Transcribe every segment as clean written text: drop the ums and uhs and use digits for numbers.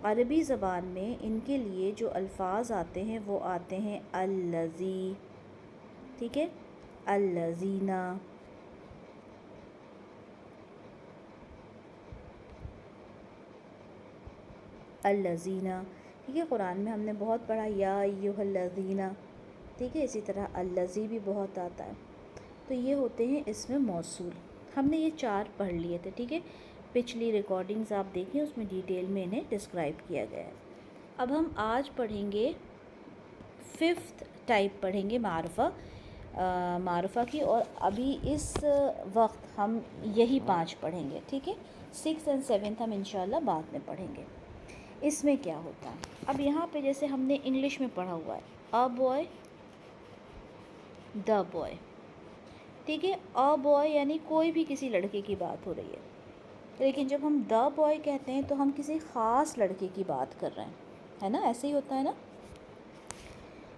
عربی زبان میں ان کے لیے جو الفاظ آتے ہیں وہ آتے ہیں الذی، ٹھیک ہے، الذین، الذین، ٹھیک ہے۔ قرآن میں ہم نے بہت پڑھا یا ایھا الذین، ٹھیک ہے۔ اسی طرح الذی بھی بہت آتا ہے۔ تو یہ ہوتے ہیں اسم موصول۔ ہم نے یہ 4 پڑھ لیے تھے، ٹھیک ہے۔ پچھلی ریکارڈنگز آپ دیکھیں، اس میں ڈیٹیل میں انہیں ڈسکرائب کیا گیا ہے۔ اب ہم آج پڑھیں گے 5th ٹائپ پڑھیں گے معرفہ کی، اور ابھی اس وقت ہم یہی 5 پڑھیں گے، ٹھیک ہے۔ 6th and 7th ہم انشاءاللہ بعد میں پڑھیں گے۔ اس میں کیا ہوتا ہے، اب یہاں پہ جیسے ہم نے انگلش میں پڑھا ہوا ہے اے بوائے، دا بوائے، ٹھیک ہے۔ اے بوائے یعنی کوئی بھی کسی لڑکے کی بات ہو رہی ہے، لیکن جب ہم دا بوائے کہتے ہیں تو ہم کسی خاص لڑکے کی بات کر رہے ہیں، ہے نا، ایسے ہی ہوتا ہے نا۔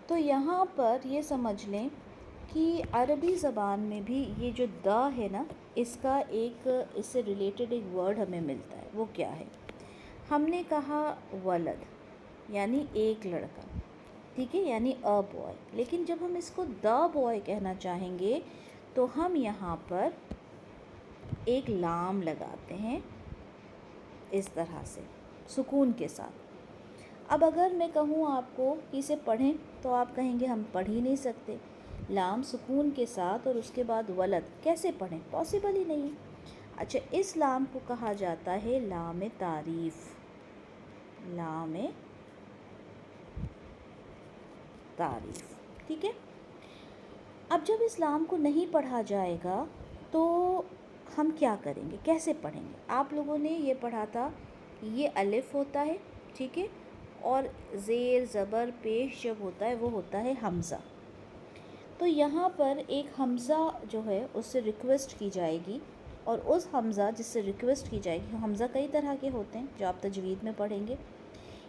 تو یہاں پر یہ سمجھ لیں کہ عربی زبان میں بھی یہ جو دا ہے نا، اس کا ایک اس سے ریلیٹڈ ایک ورڈ ہمیں ملتا ہے، وہ کیا ہے؟ ہم نے کہا ولد یعنی ایک لڑکا، ٹھیک ہے، یعنی اے بوائے، لیکن جب ہم اس کو دا بوائے کہنا چاہیں گے تو ہم یہاں پر ایک لام لگاتے ہیں اس طرح سے سکون کے ساتھ۔ اب اگر میں کہوں آپ کو کہ اسے پڑھیں تو آپ کہیں گے ہم پڑھ ہی نہیں سکتے، لام سکون کے ساتھ اور اس کے بعد ولد کیسے پڑھیں، پاسبل ہی نہیں۔ اچھا، اس لام کو کہا جاتا ہے لام تعریف، لام تعریف، ٹھیک ہے۔ اب جب اس لام کو نہیں پڑھا جائے گا تو ہم کیا کریں گے، کیسے پڑھیں گے؟ آپ لوگوں نے یہ پڑھا تھا، یہ الف ہوتا ہے، ٹھیک ہے، اور زیر زبر پیش جب ہوتا ہے وہ ہوتا ہے حمزہ۔ تو یہاں پر ایک حمزہ جو ہے اس سے ریکویسٹ کی جائے گی، اور اس حمزہ جس سے ریکویسٹ کی جائے گی، حمزہ کئی طرح کے ہوتے ہیں جو آپ تجوید میں پڑھیں گے،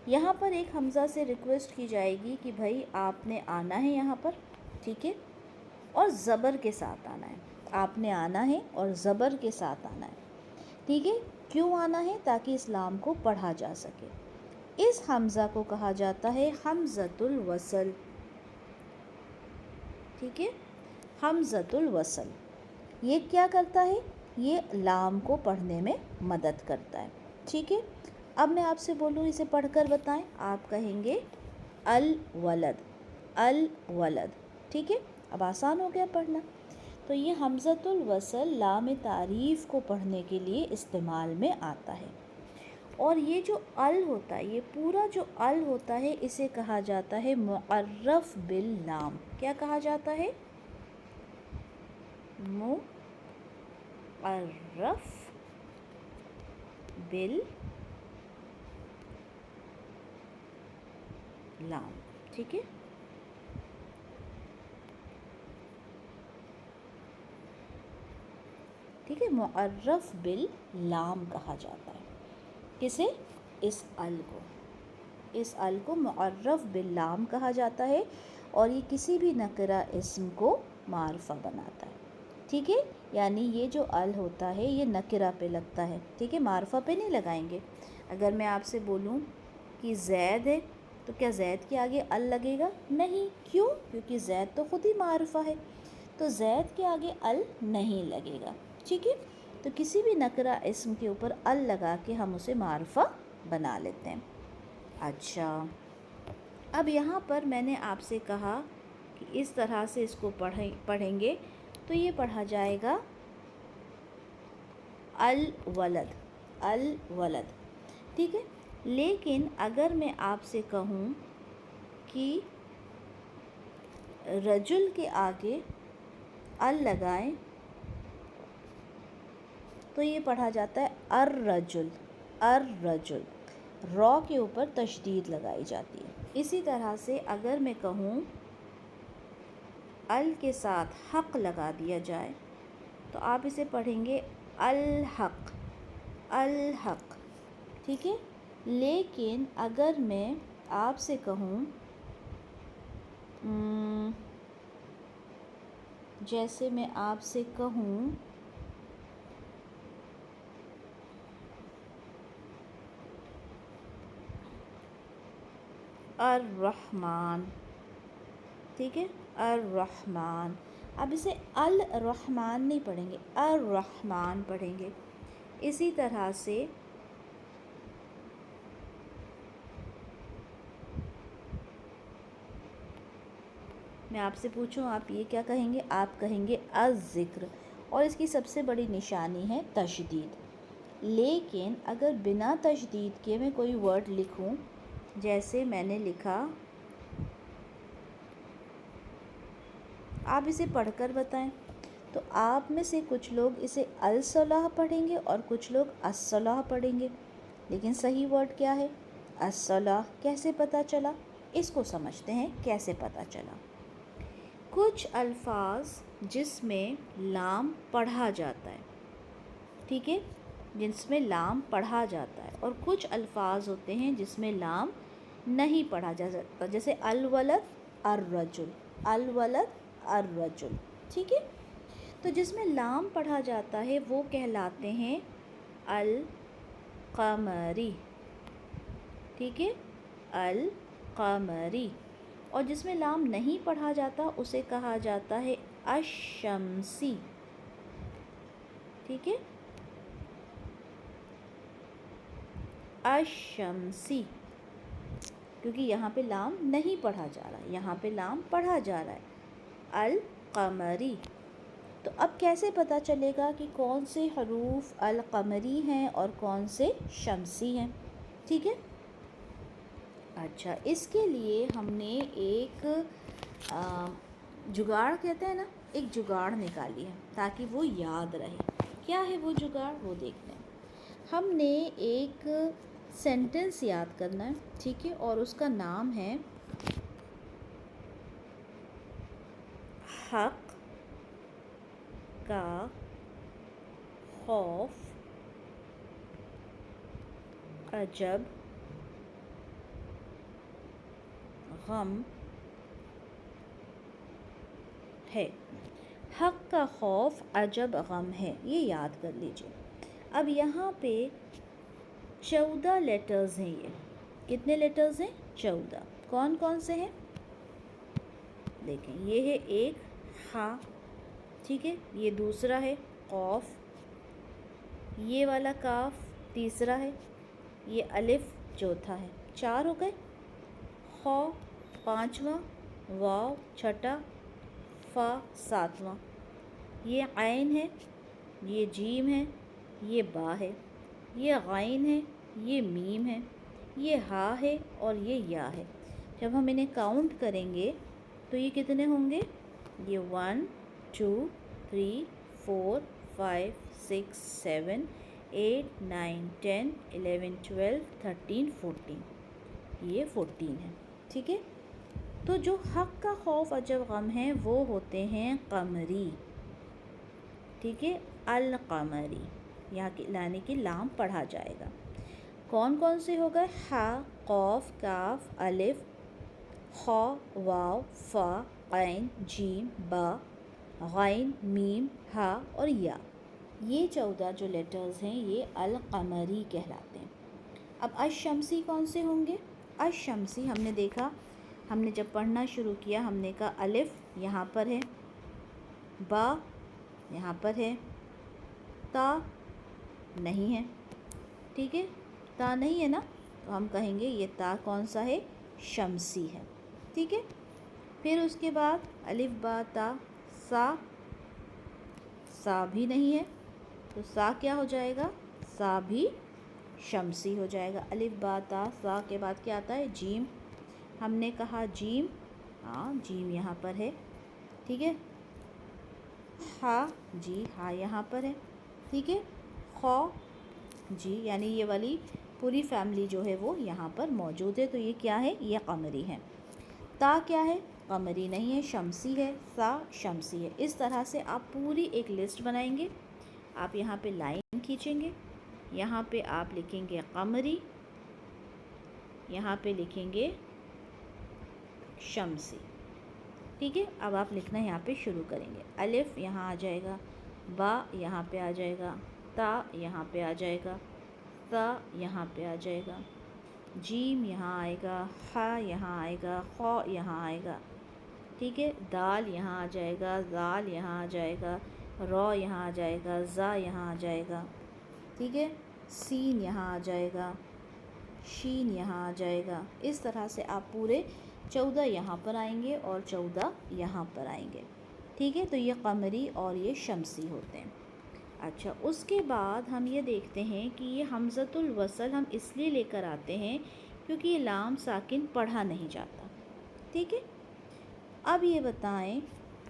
یہاں پر ایک حمزہ سے ریکویسٹ کی جائے گی کہ بھائی آپ نے آنا ہے یہاں پر، ٹھیک ہے، اور زبر کے ساتھ آنا ہے، آپ نے آنا ہے اور زبر کے ساتھ آنا ہے، ٹھیک ہے۔ کیوں آنا ہے؟ تاکہ اسلام کو پڑھا جا سکے۔ اس حمزہ کو کہا جاتا ہے حمزۃ الوصل، ٹھیک ہے، حمزۃ الوصل۔ یہ کیا کرتا ہے؟ یہ لام کو پڑھنے میں مدد کرتا ہے، ٹھیک ہے۔ اب میں آپ سے بولوں اسے پڑھ کر بتائیں، آپ کہیں گے الولد، الولد، ٹھیک ہے۔ اب آسان ہو گیا پڑھنا۔ تو یہ حمزۃ الوصل لام تعریف کو پڑھنے کے لیے استعمال میں آتا ہے، اور یہ جو ال ہوتا ہے، یہ پورا جو ال ہوتا ہے اسے کہا جاتا ہے معرف باللام۔ کیا کہا جاتا ہے؟ معرف باللام، ٹھیک ہے۔ ٹھیک ہے، معرف باللام کہا جاتا ہے، کسے؟ اس ال کو، اس ال کو معرف باللام کہا جاتا ہے، اور یہ کسی بھی نکرہ اسم کو معرفہ بناتا ہے، ٹھیک ہے۔ یعنی یہ جو ال ہوتا ہے یہ نکرہ پہ لگتا ہے، ٹھیک ہے، معرفہ پہ نہیں لگائیں گے۔ اگر میں آپ سے بولوں کہ زید ہے تو کیا زید کے آگے ال لگے گا؟ نہیں، کیوں؟ کیونکہ زید تو خود ہی معرفہ ہے، تو زید کے آگے ال نہیں لگے گا، ٹھیک ہے۔ تو کسی بھی نکرہ اسم کے اوپر ال لگا کے ہم اسے معرفہ بنا لیتے ہیں۔ اچھا، اب یہاں پر میں نے آپ سے کہا کہ اس طرح سے اس کو پڑھیں گے تو یہ پڑھا جائے گا الولد، الولد، ٹھیک ہے۔ لیکن اگر میں آپ سے کہوں کہ رجل کے آگے ال لگائیں تو یہ پڑھا جاتا ہے الرجل، الرجل، را کے اوپر تشدید لگائی جاتی ہے۔ اسی طرح سے اگر میں کہوں ال کے ساتھ حق لگا دیا جائے تو آپ اسے پڑھیں گے الحق، الحق، ٹھیک ہے۔ لیکن اگر میں آپ سے کہوں جیسے میں آپ سے کہوں الرحمن، ٹھیک ہے، الرحمن. اب اسے الرحمن نہیں پڑھیں گے، الرحمن پڑھیں گے. اسی طرح سے میں آپ سے پوچھوں آپ یہ کیا کہیں گے؟ آپ کہیں گے الذکر. اور اس کی سب سے بڑی نشانی ہے تشدید. لیکن اگر بنا تشدید کے میں کوئی ورڈ لکھوں، جیسے میں نے لکھا، آپ اسے پڑھ کر بتائیں. تو آپ میں سے کچھ لوگ اسے الصلاح پڑھیں گے اور کچھ لوگ الصلاح پڑھیں گے. لیکن صحیح ورڈ کیا ہے؟ الصلاح. کیسے پتہ چلا؟ اس کو سمجھتے ہیں کیسے پتہ چلا. کچھ الفاظ جس میں لام پڑھا جاتا ہے، ٹھیک ہے، جس میں لام پڑھا جاتا ہے، اور کچھ الفاظ ہوتے ہیں جس میں لام نہیں پڑھا جاتا، جیسے الولد الرجل، الولد الرجل، ٹھیک ہے. تو جس میں لام پڑھا جاتا ہے وہ کہلاتے ہیں القمری، ٹھیک ہے، القمری. اور جس میں لام نہیں پڑھا جاتا اسے کہا جاتا ہے الشمسی، ٹھیک ہے، الشمسی. کیونکہ یہاں پہ لام نہیں پڑھا جا رہا، یہاں پہ لام پڑھا جا رہا ہے، القمری. تو اب کیسے پتہ چلے گا کہ کون سے حروف القمری ہیں اور کون سے شمسی ہیں؟ ٹھیک ہے. اچھا، اس کے لیے ہم نے ایک جگاڑ کہتے ہیں نا، ایک جگاڑ نکالی ہے تاکہ وہ یاد رہے. کیا ہے وہ جگاڑ؟ وہ دیکھتے ہیں. ہم نے ایک سینٹنس یاد کرنا ہے، ٹھیک ہے، اور اس کا نام ہے حق کا خوف عجب غم ہے. حق کا خوف عجب غم ہے، یہ یاد کر لیجئے. اب یہاں پہ 14 لیٹرز ہیں. یہ کتنے لیٹرز ہیں؟ 14. کون کون سے ہیں؟ دیکھیں، یہ ہے ایک ہا، ٹھیک ہے، یہ دوسرا ہے قوف، یہ والا کاف تیسرا ہے، یہ الف چوتھا ہے. 4 ہو گئے. خو پانچواں، واو چھٹا، فا ساتواں، یہ عین ہے، یہ جیم ہے، یہ با ہے، یہ غین ہے، یہ میم ہے، یہ ہا ہے اور یہ یا ہے. جب ہم انہیں کاؤنٹ کریں گے تو یہ کتنے ہوں گے؟ یہ 1 2 3 4 5 6 7 8 9 10 11 12 13 14، یہ 14 ہے. ٹھیک ہے. تو جو حق کا خوف عجب غم ہے وہ ہوتے ہیں قمری، ٹھیک ہے، القمری. یہاں کی لانے کی لام پڑھا جائے گا. کون کون سے ہو گئے؟ ہا، قوف، کاف، الف، خا، واو، فا، عین، جیم، با، غین، میم، ہا اور یا. یہ 14 جو لیٹرز ہیں یہ القمری کہلاتے ہیں. اب الشمسی کون سے ہوں گے؟ الشمسی ہم نے دیکھا، ہم نے جب پڑھنا شروع کیا ہم نے کہا الف یہاں پر ہے، با یہاں پر ہے، تا نہیں ہے، ٹھیک ہے، تا نہیں ہے نا، تو ہم کہیں گے یہ تا کون سا ہے؟ شمسی ہے. ٹھیک ہے. پھر اس کے بعد الف با تا، سا، سا بھی نہیں ہے، تو سا کیا ہو جائے گا؟ سا بھی شمسی ہو جائے گا. الف با تا سا کے بعد کیا آتا ہے؟ جیم. ہم نے کہا جیم، ہاں جیم یہاں پر ہے، ٹھیک ہے. ہا، جی ہا یہاں پر ہے، ٹھیک ہے. خو، جی یعنی یہ والی پوری فیملی جو ہے وہ یہاں پر موجود ہے، تو یہ کیا ہے؟ یہ قمری ہے. تا کیا ہے؟ قمری نہیں ہے، شمسی ہے. سا شمسی ہے. اس طرح سے آپ پوری ایک لسٹ بنائیں گے. آپ یہاں پہ لائن کھینچیں گے، یہاں پہ آپ لکھیں گے قمری، یہاں پہ لکھیں گے شمسی. ٹھیک ہے. اب آپ لکھنا یہاں پہ شروع کریں گے. الف یہاں آ جائے گا، با یہاں پہ آ جائے گا، تا یہاں پہ آ جائے گا، تا یہاں پہ آ جائے گا، جیم یہاں آئے گا، خا یہاں آئے گا، خو یہاں آئے گا، ٹھیک ہے، دال یہاں آ جائے گا، ذال یہاں آ جائے گا، رو یہاں آ جائے گا، زا یہاں آ جائے گا، ٹھیک ہے، سین یہاں آ جائے گا، شین یہاں آ جائے گا۔ اس طرح سے آپ پورے 14 یہاں پر آئیں گے اور 14 یہاں پر آئیں گے، ٹھیک ہے۔ تو یہ قمری اور یہ شمسی ہوتے ہیں۔ اچھا، اس کے بعد ہم یہ دیکھتے ہیں کہ یہ حمزۃ الوصل ہم اس لیے لے کر آتے ہیں کیونکہ یہ لام ساکن پڑھا نہیں جاتا، ٹھیک ہے۔ اب یہ بتائیں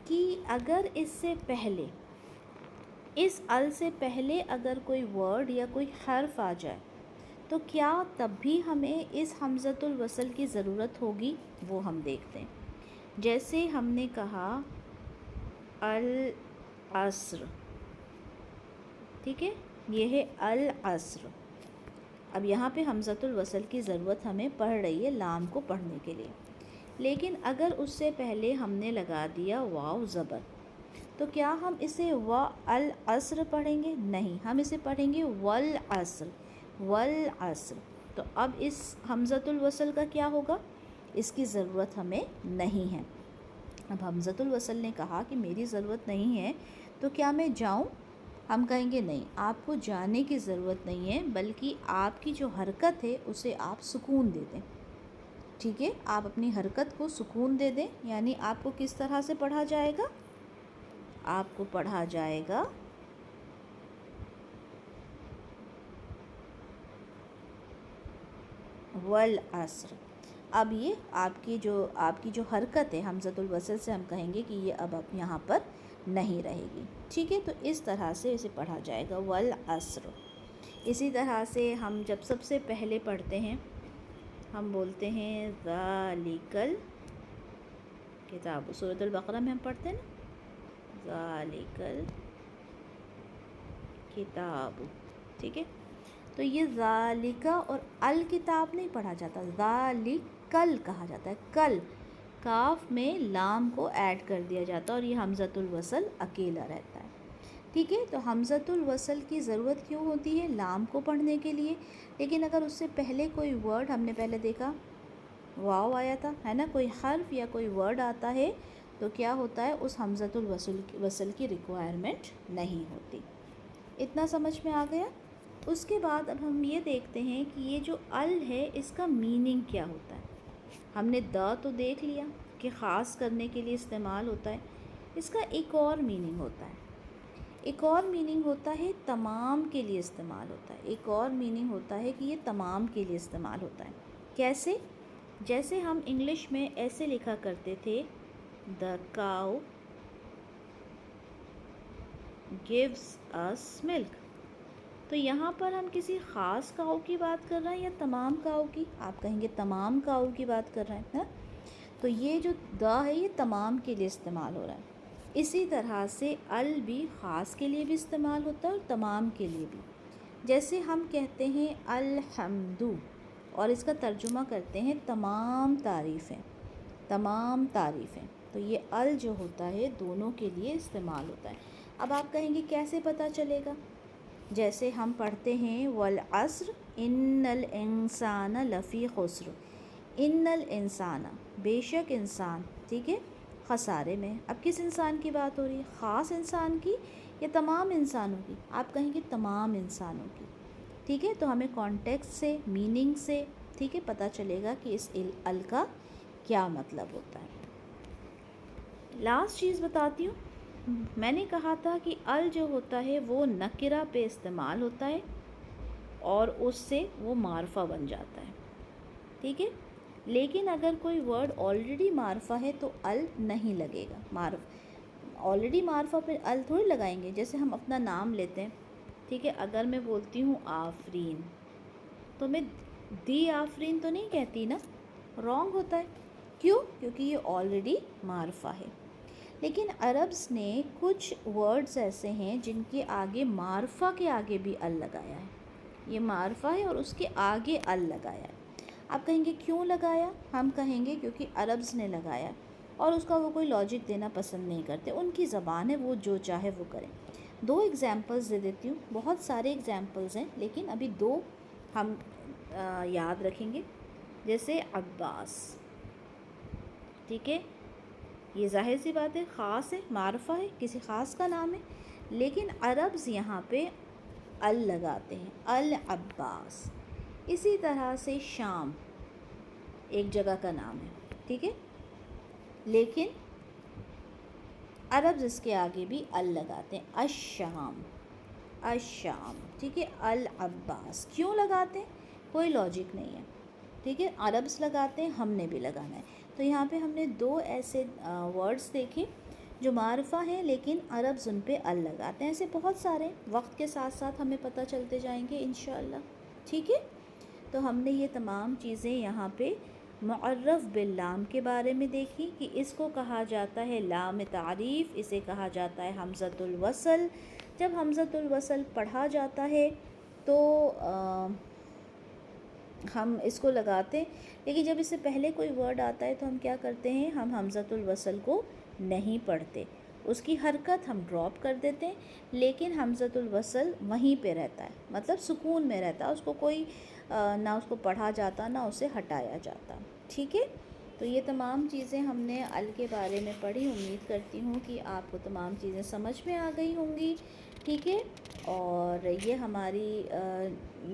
کہ اگر اس سے پہلے، اس ال سے پہلے اگر کوئی ورڈ یا کوئی حرف آ جائے تو کیا تب بھی ہمیں اس حمزۃ الوصل کی ضرورت ہوگی؟ وہ ہم دیکھتے ہیں۔ جیسے ہم نے کہا العصر، ٹھیک ہے، یہ ہے العصر۔ اب یہاں پہ حمزۃ الوصل کی ضرورت ہمیں پڑ رہی ہے لام کو پڑھنے کے لیے، لیکن اگر اس سے پہلے ہم نے لگا دیا واو زبر تو کیا ہم اسے العصر پڑھیں گے؟ نہیں، ہم اسے پڑھیں گے والعصر، والعصر۔ تو اب اس حمزۃ الوصل کا کیا ہوگا؟ اس کی ضرورت ہمیں نہیں ہے۔ اب حمزۃ الوصل نے کہا کہ میری ضرورت نہیں ہے تو کیا میں جاؤں؟ ہم کہیں گے نہیں، آپ کو جانے کی ضرورت نہیں ہے، بلکہ آپ کی جو حرکت ہے اسے آپ سکون دے دیں، ٹھیک ہے، آپ اپنی حرکت کو سکون دے دیں۔ یعنی آپ کو کس طرح سے پڑھا جائے گا؟ آپ کو پڑھا جائے گا والعصر۔ اب یہ آپ کی جو حرکت ہے حمزۃ الوصل سے ہم کہیں گے کہ یہ اب یہاں پر نہیں رہے گی، ٹھیک ہے۔ تو اس طرح سے اسے پڑھا جائے گا والعصر۔ اسی طرح سے ہم جب سب سے پہلے پڑھتے ہیں ہم بولتے ہیں ذالک الکتاب، سورۃ البقرہ میں ہم پڑھتے ہیں نا ذالک الکتاب، ٹھیک ہے۔ تو یہ ذالکہ اور الکتاب نہیں پڑھا جاتا، ذالکل کہا جاتا ہے، کل، کاف میں لام کو ایڈ کر دیا جاتا ہے اور یہ حمزۃ الوصل اکیلا رہتا ہے، ٹھیک ہے۔ تو حمزۃ الوصل کی ضرورت کیوں ہوتی ہے؟ لام کو پڑھنے کے لیے۔ لیکن اگر اس سے پہلے کوئی ورڈ، ہم نے پہلے دیکھا واو آیا تھا، ہے نا، کوئی حرف یا کوئی ورڈ آتا ہے تو کیا ہوتا ہے؟ اس حمزۃ الوصل کی ریکوائرمنٹ نہیں ہوتی۔ اتنا سمجھ میں آ گیا؟ اس کے بعد اب ہم یہ دیکھتے ہیں کہ یہ جو ال ہے اس کا میننگ کیا ہوتا ہے۔ ہم نے دا تو دیکھ لیا کہ خاص کرنے کے لیے استعمال ہوتا ہے، اس کا ایک اور میننگ ہوتا ہے، ایک اور میننگ ہوتا ہے تمام کے لیے استعمال ہوتا ہے، ایک اور میننگ ہوتا ہے کہ یہ تمام کے لیے استعمال ہوتا ہے۔ کیسے؟ جیسے ہم انگلش میں ایسے لکھا کرتے تھے the cow gives us milk، تو یہاں پر ہم کسی خاص کاؤ کی بات کر رہے ہیں یا تمام کاؤ کی؟ آپ کہیں گے تمام کاؤ کی بات کر رہے ہیں نا۔ تو یہ جو دا ہے یہ تمام کے لیے استعمال ہو رہا ہے۔ اسی طرح سے ال بھی خاص کے لیے بھی استعمال ہوتا ہے اور تمام کے لیے بھی۔ جیسے ہم کہتے ہیں الحمد اور اس کا ترجمہ کرتے ہیں تمام تعریفیں، تمام تعریفیں، تو یہ ال جو ہوتا ہے دونوں کے لیے استعمال ہوتا ہے۔ اب آپ کہیں گے کیسے پتہ چلے گا؟ جیسے ہم پڑھتے ہیں والعصر ان الانسان لفی خسر، ان الانسان بے شک انسان، ٹھیک ہے، خسارے میں۔ اب کس انسان کی بات ہو رہی ہے؟ خاص انسان کی یا تمام انسانوں کی؟ آپ کہیں گے تمام انسانوں کی، ٹھیک ہے۔ تو ہمیں کانٹیکسٹ سے، میننگ سے، ٹھیک ہے، پتہ چلے گا کہ اس ال کا کیا مطلب ہوتا ہے۔ لاسٹ چیز بتاتی ہوں، میں نے کہا تھا کہ ال جو ہوتا ہے وہ نکرہ پہ استعمال ہوتا ہے اور اس سے وہ معرفہ بن جاتا ہے، ٹھیک ہے۔ لیکن اگر کوئی ورڈ آلریڈی معرفہ ہے تو ال نہیں لگے گا، آلریڈی معرفہ پہ ال تھوڑی لگائیں گے۔ جیسے ہم اپنا نام لیتے ہیں، ٹھیک ہے، اگر میں بولتی ہوں آفرین تو میں دی آفرین تو نہیں کہتی نا، رانگ ہوتا ہے۔ کیوں؟ کیونکہ یہ آلریڈی معرفہ ہے۔ لیکن عربس نے کچھ ورڈز ایسے ہیں جن کے آگے معرفہ کے آگے بھی ال لگایا ہے، یہ معرفہ ہے اور اس کے آگے ال لگایا ہے۔ آپ کہیں گے کیوں لگایا؟ ہم کہیں گے کیونکہ عربس نے لگایا اور اس کا وہ کوئی لاجک دینا پسند نہیں کرتے، ان کی زبان ہے، وہ جو چاہے وہ کریں۔ 2 ایگزامپلز دے دیتی ہوں، بہت سارے ایگزامپلز ہیں لیکن ابھی 2 ہم یاد رکھیں گے، جیسے عباس، ٹھیک ہے، یہ ظاہر سی بات ہے خاص ہے، معرفہ ہے، کسی خاص کا نام ہے، لیکن عربز یہاں پہ ال لگاتے ہیں، العباس۔ اسی طرح سے شام ایک جگہ کا نام ہے، ٹھیک ہے، لیکن عربز اس کے آگے بھی ال لگاتے ہیں، الشام، الشام، ٹھیک ہے، العباس کیوں لگاتے ہیں؟ کوئی لاجک نہیں ہے، ٹھیک ہے، عربز لگاتے ہیں، ہم نے بھی لگانا ہے۔ تو یہاں پہ ہم نے دو ایسے ورڈز دیکھے جو معرفہ ہیں لیکن عربز ان پہ ال لگاتے ہیں، ایسے بہت سارے وقت کے ساتھ ساتھ ہمیں پتہ چلتے جائیں گے انشاءاللہ، ٹھیک ہے۔ تو ہم نے یہ تمام چیزیں یہاں پہ معرف باللام کے بارے میں دیکھی کہ اس کو کہا جاتا ہے لام تعریف، اسے کہا جاتا ہے حمزۃ الوصل۔ جب حمزۃ الوصل پڑھا جاتا ہے تو ہم اس کو لگاتے ہیں، لیکن جب اس سے پہلے کوئی ورڈ آتا ہے تو ہم کیا کرتے ہیں، ہم حمزۃ الوصل کو نہیں پڑھتے، اس کی حرکت ہم ڈراپ کر دیتے ہیں، لیکن حمزۃ الوصل وہیں پہ رہتا ہے، مطلب سکون میں رہتا ہے، اس کو کوئی نہ اس کو پڑھا جاتا نہ اسے ہٹایا جاتا، ٹھیک ہے۔ تو یہ تمام چیزیں ہم نے ال کے بارے میں پڑھی، امید کرتی ہوں کہ آپ کو تمام چیزیں سمجھ میں آ گئی ہوں گی، ٹھیک ہے۔ اور یہ ہماری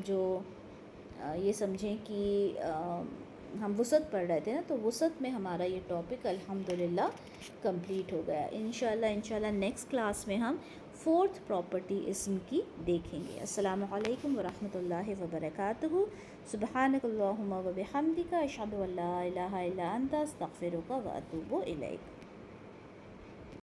جو یہ سمجھیں کہ ہم وسعت پڑھ رہے تھے نا، تو وسعت میں ہمارا یہ ٹاپک الحمدللہ کمپلیٹ ہو گیا۔ انشاءاللہ نیکسٹ کلاس میں ہم فورتھ پراپرٹی اسم کی دیکھیں گے۔ السلام علیکم ورحمۃ اللہ وبرکاتہ۔ سبحانک اللہم و بحمدک، اشہد ان لا الہ الا انت، استغفرک و اتوب الیک۔